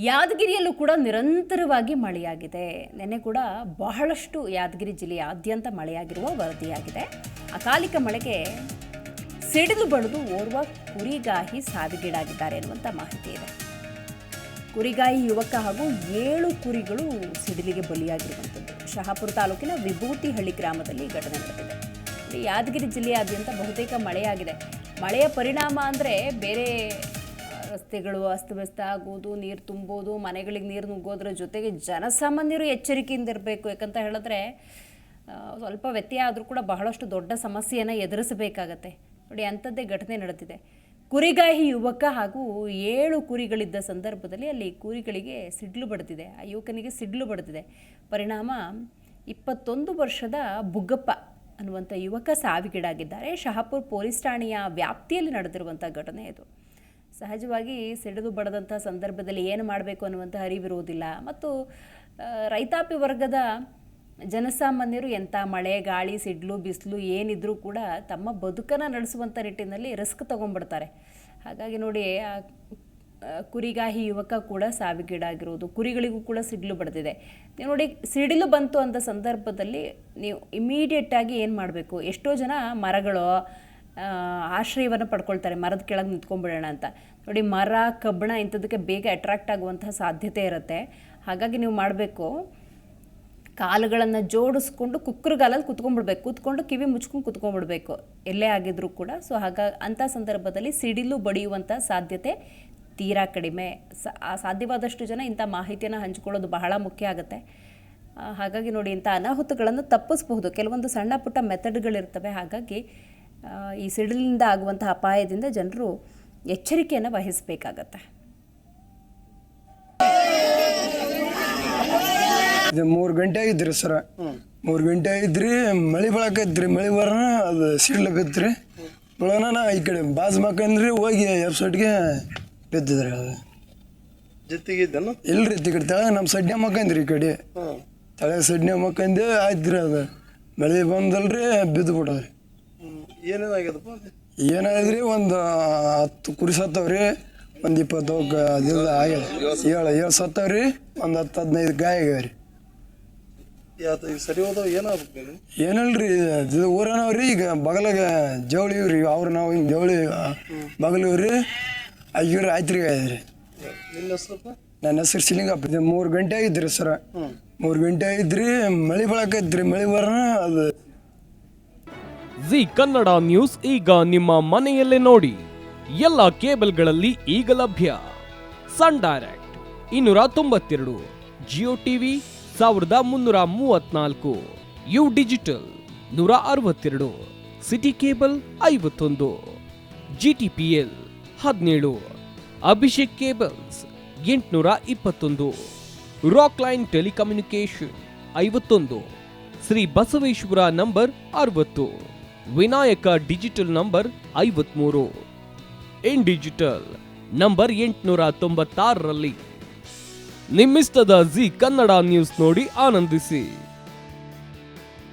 ಯಾದಗಿರಿಯಲ್ಲೂ ಕೂಡ ನಿರಂತರವಾಗಿ ಮಳೆಯಾಗಿದೆ. ನಿನ್ನೆ ಕೂಡ ಬಹಳಷ್ಟು ಯಾದಗಿರಿ ಜಿಲ್ಲೆಯಾದ್ಯಂತ ಮಳೆಯಾಗಿರುವ ವರದಿಯಾಗಿದೆ. ಅಕಾಲಿಕ ಮಳೆಗೆ ಸಿಡಿಲು ಬಡಿದು ಓರ್ವ ಕುರಿಗಾಹಿ ಸಾವಿಗೀಡಾಗಿದ್ದಾರೆ ಎನ್ನುವಂಥ ಮಾಹಿತಿ ಇದೆ. ಕುರಿಗಾಹಿ ಯುವಕ ಹಾಗೂ 7 ಕುರಿಗಳು ಸಿಡಿಲಿಗೆ ಬಲಿಯಾಗಿರುವಂಥದ್ದು. ಶಹಾಪುರ ತಾಲೂಕಿನ ವಿಭೂತಿಹಳ್ಳಿ ಗ್ರಾಮದಲ್ಲಿ ಘಟನೆ ನಡೆದಿದೆ. ಯಾದಗಿರಿ ಜಿಲ್ಲೆಯಾದ್ಯಂತ ಬಹುತೇಕ ಮಳೆಯಾಗಿದೆ. ಮಳೆಯ ಪರಿಣಾಮ ಅಂದರೆ ಬೇರೆ ರಸ್ತೆಗಳು ಅಸ್ತವ್ಯಸ್ತ ಆಗೋದು, ನೀರು ತುಂಬೋದು, ಮನೆಗಳಿಗೆ ನೀರು ನುಗ್ಗೋದ್ರ ಜೊತೆಗೆ ಜನಸಾಮಾನ್ಯರು ಎಚ್ಚರಿಕೆಯಿಂದ ಇರಬೇಕು. ಯಾಕಂತ ಹೇಳಿದ್ರೆ ಸ್ವಲ್ಪ ವ್ಯತ್ಯಯ ಆದರೂ ಕೂಡ ಬಹಳಷ್ಟು ದೊಡ್ಡ ಸಮಸ್ಯೆಯನ್ನು ಎದುರಿಸಬೇಕಾಗತ್ತೆ. ನೋಡಿ, ಅಂಥದ್ದೇ ಘಟನೆ ನಡೆದಿದೆ. ಕುರಿಗಾಹಿ ಯುವಕ ಹಾಗೂ 7 ಕುರಿಗಳಿದ್ದ ಸಂದರ್ಭದಲ್ಲಿ ಅಲ್ಲಿ ಕುರಿಗಳಿಗೆ ಸಿಡ್ಲು ಬಡಿದಿದೆ. ಆ ಯುವಕನಿಗೆ ಸಿಡ್ಲು ಬಡಿದಿದೆ. ಪರಿಣಾಮ 21 ವರ್ಷದ ಬುಗ್ಗಪ್ಪ ಅನ್ನುವಂಥ ಯುವಕ ಸಾವಿಗೀಡಾಗಿದ್ದಾರೆ. ಶಹಾಪುರ ಪೊಲೀಸ್ ಠಾಣೆಯ ವ್ಯಾಪ್ತಿಯಲ್ಲಿ ನಡೆದಿರುವಂಥ ಘಟನೆ ಇದು. ಸಹಜವಾಗಿ ಸಿಡಿಲು ಬಡದಂಥ ಸಂದರ್ಭದಲ್ಲಿ ಏನು ಮಾಡಬೇಕು ಅನ್ನುವಂಥ ಅರಿವಿರುವುದಿಲ್ಲ. ಮತ್ತು ರೈತಾಪಿ ವರ್ಗದ ಜನಸಾಮಾನ್ಯರು ಎಂಥ ಮಳೆ, ಗಾಳಿ, ಸಿಡ್ಲು, ಬಿಸಿಲು ಏನಿದ್ರೂ ಕೂಡ ತಮ್ಮ ಬದುಕನ್ನು ನಡೆಸುವಂಥ ನಿಟ್ಟಿನಲ್ಲಿ ರಿಸ್ಕ್ ತೊಗೊಂಡ್ಬಿಡ್ತಾರೆ. ಹಾಗಾಗಿ ನೋಡಿ, ಕುರಿಗಾಹಿ ಯುವಕ ಕೂಡ ಸಾವಿಗೀಡಾಗಿರೋದು, ಕುರಿಗಳಿಗೂ ಕೂಡ ಸಿಡಿಲು ಬಡ್ದಿದೆ. ನೀವು ನೋಡಿ, ಸಿಡಿಲು ಬಂತು ಅಂಥ ಸಂದರ್ಭದಲ್ಲಿ ನೀವು ಇಮಿಡಿಯೇಟಾಗಿ ಏನು ಮಾಡಬೇಕು? ಎಷ್ಟೋ ಜನ ಮರಗಳು ಆಶ್ರಯವನ್ನು ಪಡ್ಕೊಳ್ತಾರೆ, ಮರದ ಕೆಳಗೆ ನಿಂತ್ಕೊಂಡ್ಬಿಡೋಣ ಅಂತ. ನೋಡಿ, ಮರ, ಕಬ್ಬಣ ಇಂಥದಕ್ಕೆ ಬೇಗ ಅಟ್ರಾಕ್ಟ್ ಆಗುವಂತಹ ಸಾಧ್ಯತೆ ಇರುತ್ತೆ. ಹಾಗಾಗಿ ನೀವು ಮಾಡಬೇಕು, ಕಾಲುಗಳನ್ನು ಜೋಡಿಸ್ಕೊಂಡು ಕುಕ್ಕರಗಾಲಲ್ಲಿ ಕುತ್ಕೊಂಡ್ಬಿಡ್ಬೇಕು. ಕೂತ್ಕೊಂಡು ಕಿವಿ ಮುಚ್ಕೊಂಡು ಕುತ್ಕೊಂಡ್ಬಿಡ್ಬೇಕು, ಎಲ್ಲೇ ಆಗಿದ್ರೂ ಕೂಡ. ಸೊ ಅಂಥ ಸಂದರ್ಭದಲ್ಲಿ ಸಿಡಿಲು ಬಡಿಯುವಂಥ ಸಾಧ್ಯತೆ ತೀರಾ ಕಡಿಮೆ. ಸಾಧ್ಯವಾದಷ್ಟು ಜನ ಇಂಥ ಮಾಹಿತಿಯನ್ನು ಹಂಚಿಕೊಳ್ಳೋದು ಬಹಳ ಮುಖ್ಯ ಆಗುತ್ತೆ. ಹಾಗಾಗಿ ನೋಡಿ, ಇಂಥ ಅನಾಹುತಗಳನ್ನು ತಪ್ಪಿಸಬಹುದು. ಕೆಲವೊಂದು ಸಣ್ಣ ಪುಟ್ಟ ಮೆಥಡ್ಗಳಿರ್ತವೆ. ಹಾಗಾಗಿ ಈ ಸಿಡಿಲಿನಿಂದ ಆಗುವಂತಹ ಅಪಾಯದಿಂದ ಜನರು ಎಚ್ಚರಿಕೆಯನ್ನು ವಹಿಸಬೇಕಾಗತ್ತೆ. ಇದು 3 ಗಂಟೆ ಆಗಿದ್ರಿ ಸರ. 3 ಗಂಟೆ ಆಗಿದ್ರಿ, ಮಳೆ ಬೆಳಕೈತ್ರಿ. ಮಳೆ ಬರೋಣ ಅದು ಸಿಡ್ಲಕತ್ರಿ. ಬೆಳೋಣ ಈ ಕಡೆ ಬಾಜ್ ಮಕ್ಕಂದ್ರಿ, ಹೋಗಿ ಎಫ್ಸೈಟ್ಗೆ ಬಿದ್ದಿದ್ರಿ. ಅದು ಜೊತೆಗೆ ಇಲ್ರಿ, ಈ ಕಡೆ ತಳ ನಮ್ಮ ಸಡ್ನೆ ಮಕ್ಕಂದ್ರಿ. ಈ ಕಡೆ ತಳ ಸಡ್ನೆ ಮಕ್ಕಂದು ಆಯ್ತ್ರಿ. ಅದು ಮಳೆ ಬಂದಲ್ರಿ, ಬಿದ್ದು ಬಿಡೋದ್ರಿ. ಏನೇನಾಗ್ಯದಪ್ಪ? ಏನಾದ್ರಿ, ಒಂದು 10 ಕುರಿ ಸತ್ತವ್ರಿ, ಒಂದು 20 ಅದೆಲ್ಲ ಆಗ್ಯದ. 7 ಸತ್ತವ್ರಿ, ಒಂದು 10-15 ಗಾಯ ಆಗ್ಯಾವ್ರಿ. ಸರಿ ಹೋದವ್ ಏನಾಗ್ಬೇಕು? ಏನಲ್ರಿ, ಇದು ಊರನವ್ರಿ. ಈಗ ಬಗಲಾಗ ಜವಳಿ ಇವ್ರಿ, ಅವ್ರು ನಾವು ಹಿಂಗೆ ಜವಳಿ ಬಗಲಿವ್ರಿ. ಇವ್ರಿ ಆಯ್ತ್ರಿ ಆಗ್ಯದ್ರಿ. ನಿನ್ನ ಹೆಸರಪ್ಪ? ನನ್ನ ಹೆಸರು ಶಿಲಿಂಗಪ್ಪ. ಇದು 3 ಗಂಟೆ ಆಗಿದ್ರಿ ಸರ. 3 ಗಂಟೆ ಆಗಿದ್ರಿ, ಮಳೆ ಬೆಳಕೈತ್ರಿ. ಮಳೆ ಬರೋಣ ಅದು. ಜಿ ಕನ್ನಡ ನ್ಯೂಸ್ ಈಗ ನಿಮ್ಮ ಮನೆಯಲ್ಲೇ ನೋಡಿ. ಎಲ್ಲ ಕೇಬಲ್ಗಳಲ್ಲಿ ಈಗ ಲಭ್ಯ. Sun Direct 292, Jio TV 1334, U digital 162, City cable 51, GTPL 17, Abhishek cables 821, Rock Line telecommunication 51, Shri Basaveshwara number 60, Vinayaka digital number 53, in digital number 896ರಲ್ಲಿ. ನಿಮ್ಮಿಸ್ತದ ಜಿ ಕನ್ನಡ ನ್ಯೂಸ್ ನೋಡಿ ಆನಂದಿಸಿ.